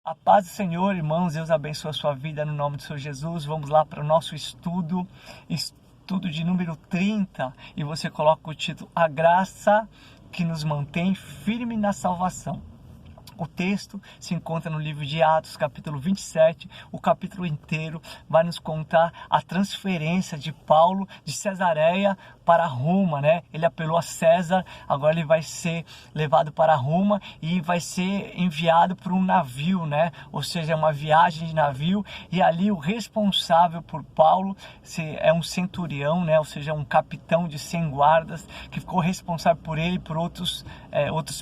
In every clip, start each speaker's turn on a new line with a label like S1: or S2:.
S1: A paz do Senhor, irmãos, Deus abençoe a sua vida no nome do Senhor Jesus. Vamos lá para o nosso estudo de número 30, e você coloca o título: A graça que nos mantém firme na salvação. O texto se encontra no livro de Atos, capítulo 27. O capítulo inteiro vai nos contar a transferência de Paulo de Cesareia para Roma, né? Ele apelou a César, agora ele vai ser levado para Roma e vai ser enviado por um navio, né? Ou seja, uma viagem de navio, e ali o responsável por Paulo é um centurião, né? Ou seja, um capitão de 100 guardas que ficou responsável por ele e por outros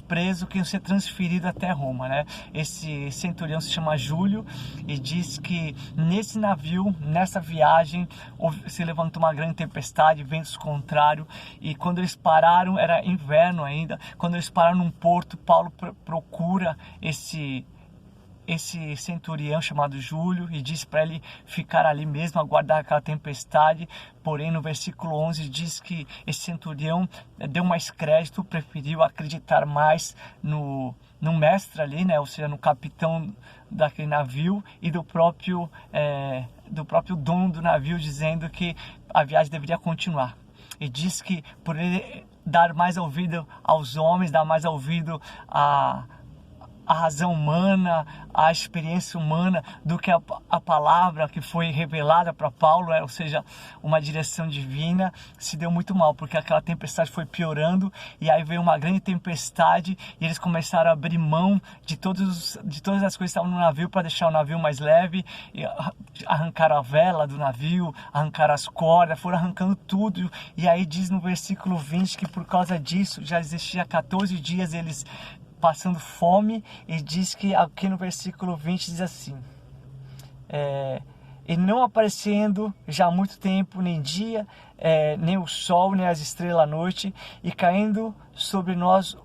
S1: presos que iam ser transferidos até Roma, né? Esse centurião se chama Júlio, e diz que nesse navio, nessa viagem, se levantou uma grande tempestade, ventos contrários, e quando eles pararam, era inverno ainda, quando eles pararam num porto, Paulo procura esse centurião chamado Júlio e diz para ele ficar ali mesmo, aguardar aquela tempestade. Porém, no versículo 11 diz que esse centurião deu mais crédito, preferiu acreditar mais no mestre ali, né? Ou seja, no capitão daquele navio, e do próprio dono do navio, dizendo que a viagem deveria continuar. E diz que por ele dar mais ouvido aos homens, dar mais ouvido a razão humana, a experiência humana, do que a palavra que foi revelada para Paulo, ou seja, uma direção divina, se deu muito mal, porque aquela tempestade foi piorando, e aí veio uma grande tempestade, e eles começaram a abrir mão de todas as coisas que estavam no navio para deixar o navio mais leve, e arrancaram a vela do navio, arrancaram as cordas, foram arrancando tudo. E aí diz no versículo 20 que por causa disso já existia 14 dias eles passando fome, e diz que aqui no versículo 20 diz assim: e não aparecendo já há muito tempo nem dia, nem o sol, nem as estrelas à noite, e caindo sobre nós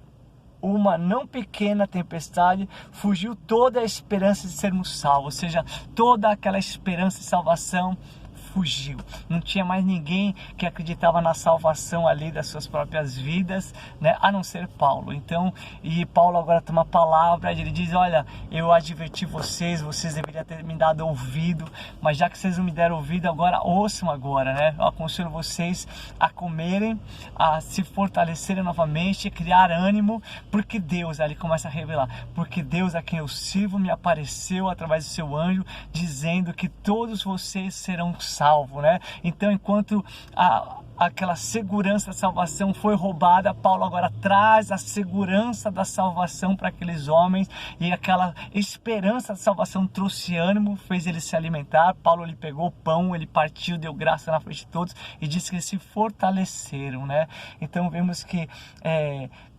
S1: uma não pequena tempestade, fugiu toda a esperança de sermos salvos. Ou seja, toda aquela esperança de salvação fugiu. Não tinha mais ninguém que acreditava na salvação ali das suas próprias vidas, né? A não ser Paulo. Então, e Paulo agora toma a palavra, ele diz: olha, eu adverti vocês deveriam ter me dado ouvido, mas já que vocês não me deram ouvido, agora ouçam agora, né? Eu aconselho vocês a comerem, a se fortalecerem novamente, criar ânimo, porque Deus, ali começa a revelar, porque Deus a quem eu sirvo me apareceu através do seu anjo, dizendo que todos vocês serão salvos, né? Então, enquanto aquela segurança da salvação foi roubada, Paulo agora traz a segurança da salvação para aqueles homens, e aquela esperança da salvação trouxe ânimo, fez eles se alimentar. Paulo, ele pegou o pão, ele partiu, deu graça na frente de todos, e disse que eles se fortaleceram, né? Então vemos que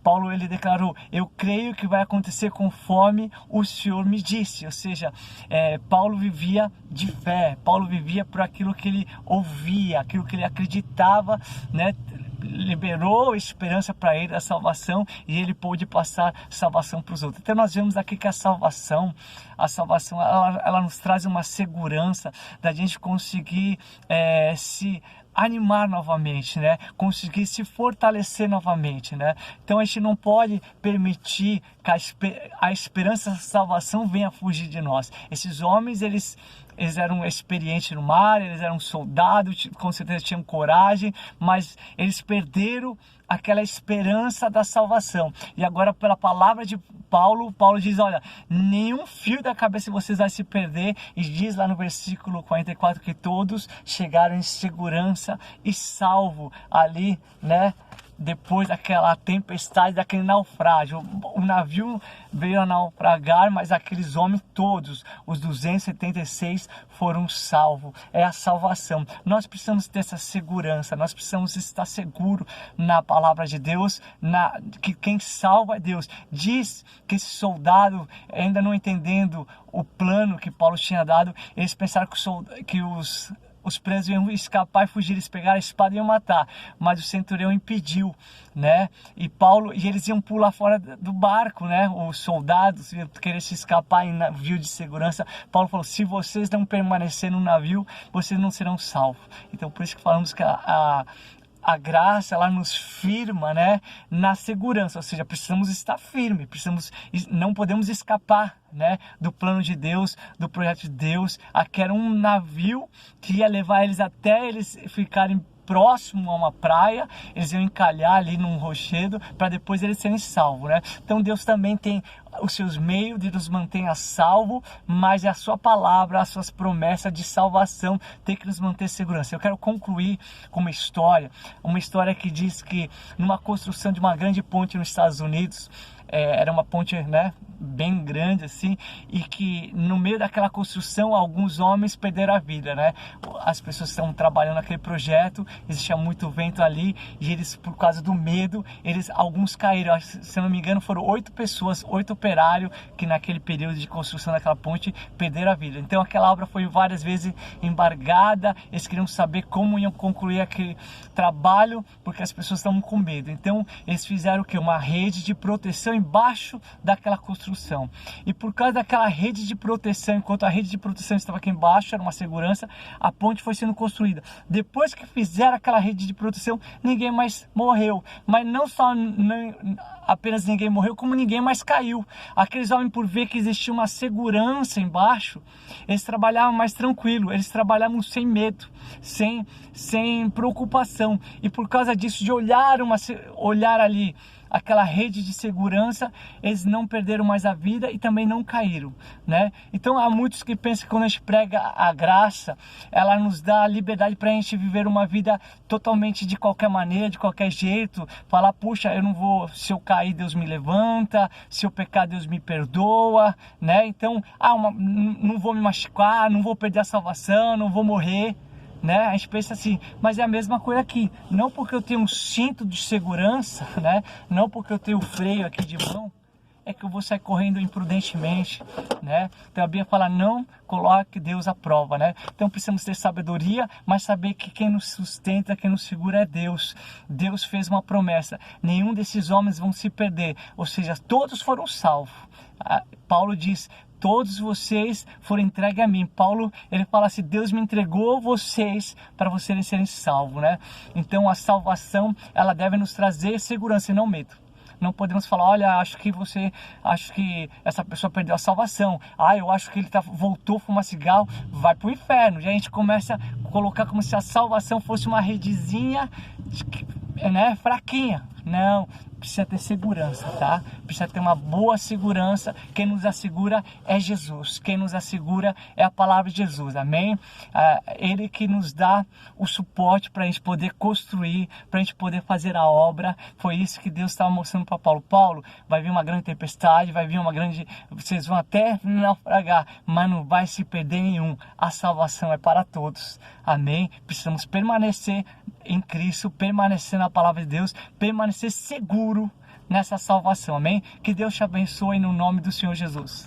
S1: Paulo, ele declarou: eu creio que vai acontecer conforme o Senhor me disse. Ou seja, Paulo vivia de fé, Paulo vivia por aquilo que ele ouvia, aquilo que ele acreditava, né? Liberou esperança para ele da salvação, e ele pôde passar salvação para os outros. Então nós vemos aqui que a salvação ela nos traz uma segurança da gente conseguir se animar novamente, né? Conseguir se fortalecer novamente, né? Então a gente não pode permitir que a esperança da salvação venha fugir de nós. Esses homens, eles eram experientes no mar, eles eram soldados, com certeza tinham coragem, mas eles perderam aquela esperança da salvação. E agora, pela palavra de Paulo diz: olha, nenhum fio da cabeça de vocês vai se perder, e diz lá no versículo 44 que todos chegaram em segurança e salvo ali, né? Depois daquela tempestade, daquele naufrágio, o navio veio a naufragar, mas aqueles homens todos, os 276, foram salvos. É a salvação. Nós precisamos ter essa segurança, nós precisamos estar seguros na palavra de Deus, que quem salva é Deus. Diz que esse soldado, ainda não entendendo o plano que Paulo tinha dado, eles pensaram que os presos iam escapar e fugir, eles pegaram a espada e iam matar, mas o centurião impediu, né? E eles iam pular fora do barco, né? Os soldados iam querer se escapar em navio de segurança. Paulo falou: se vocês não permanecerem no navio, vocês não serão salvos. Então, por isso que falamos que a a graça, ela nos firma, né, na segurança, ou seja, precisamos estar firme, não podemos escapar, né, do plano de Deus, do projeto de Deus. Aqui era um navio que ia levar eles até eles ficarem próximo a uma praia, eles iam encalhar ali num rochedo para depois eles serem salvos, né? Então Deus também tem os seus meios de nos manter a salvo, mas é a sua palavra, as suas promessas de salvação tem que nos manter segurança. Eu quero concluir com uma história que diz que numa construção de uma grande ponte nos Estados Unidos, era uma ponte, né, bem grande assim, e que no meio daquela construção alguns homens perderam a vida, né? As pessoas estão trabalhando naquele projeto, existia muito vento ali e eles, por causa do medo, alguns caíram. Se eu não me engano, foram 8 pessoas, 8 operários que naquele período de construção daquela ponte perderam a vida. Então aquela obra foi várias vezes embargada, eles queriam saber como iam concluir aquele trabalho porque as pessoas estavam com medo. Então eles fizeram o quê? Uma rede de proteção embaixo daquela construção. E por causa daquela rede de proteção, enquanto a rede de proteção estava aqui embaixo, era uma segurança, a ponte foi sendo construída. Depois que fizeram aquela rede de proteção, ninguém mais morreu. Mas não só apenas ninguém morreu, como ninguém mais caiu. Aqueles homens, por ver que existia uma segurança embaixo, eles trabalhavam mais tranquilo, eles trabalhavam sem medo, sem preocupação. E por causa disso, de olhar ali aquela rede de segurança, eles não perderam mais a vida e também não caíram, né? Então há muitos que pensam que quando a gente prega a graça, ela nos dá a liberdade para a gente viver uma vida totalmente de qualquer maneira, de qualquer jeito, falar, puxa, eu não vou, se eu cair Deus me levanta, se eu pecar Deus me perdoa, né? Então, não vou me machucar, não vou perder a salvação, não vou morrer, né? A gente pensa assim, mas é a mesma coisa aqui. Não porque eu tenho um cinto de segurança, né? Não porque eu tenho o freio aqui de mão, é que eu vou sair correndo imprudentemente, né? Então a Bíblia fala, não coloque Deus à prova, né? Então precisamos ter sabedoria, mas saber que quem nos sustenta, quem nos segura é Deus. Deus fez uma promessa, nenhum desses homens vão se perder, ou seja, todos foram salvos. Paulo diz, todos vocês foram entregues a mim. Paulo, ele fala assim, Deus me entregou vocês para vocês serem salvos, né? Então a salvação, ela deve nos trazer segurança e não medo. Não podemos falar, olha, acho que essa pessoa perdeu a salvação. Eu acho que ele voltou a fumar cigarro, vai para o inferno. E a gente começa a colocar como se a salvação fosse uma redezinha, né, fraquinha. Não, precisa ter segurança, tá? Precisa ter uma boa segurança. Quem nos assegura é Jesus. Quem nos assegura é a palavra de Jesus, amém? Ele que nos dá o suporte para a gente poder construir, para a gente poder fazer a obra. Foi isso que Deus estava mostrando para Paulo. Paulo, vai vir uma grande tempestade, vocês vão até naufragar, mas não vai se perder nenhum. A salvação é para todos, amém? Precisamos permanecer em Cristo, permanecer na palavra de Deus, permanecer seguro nessa salvação, amém? Que Deus te abençoe no nome do Senhor Jesus.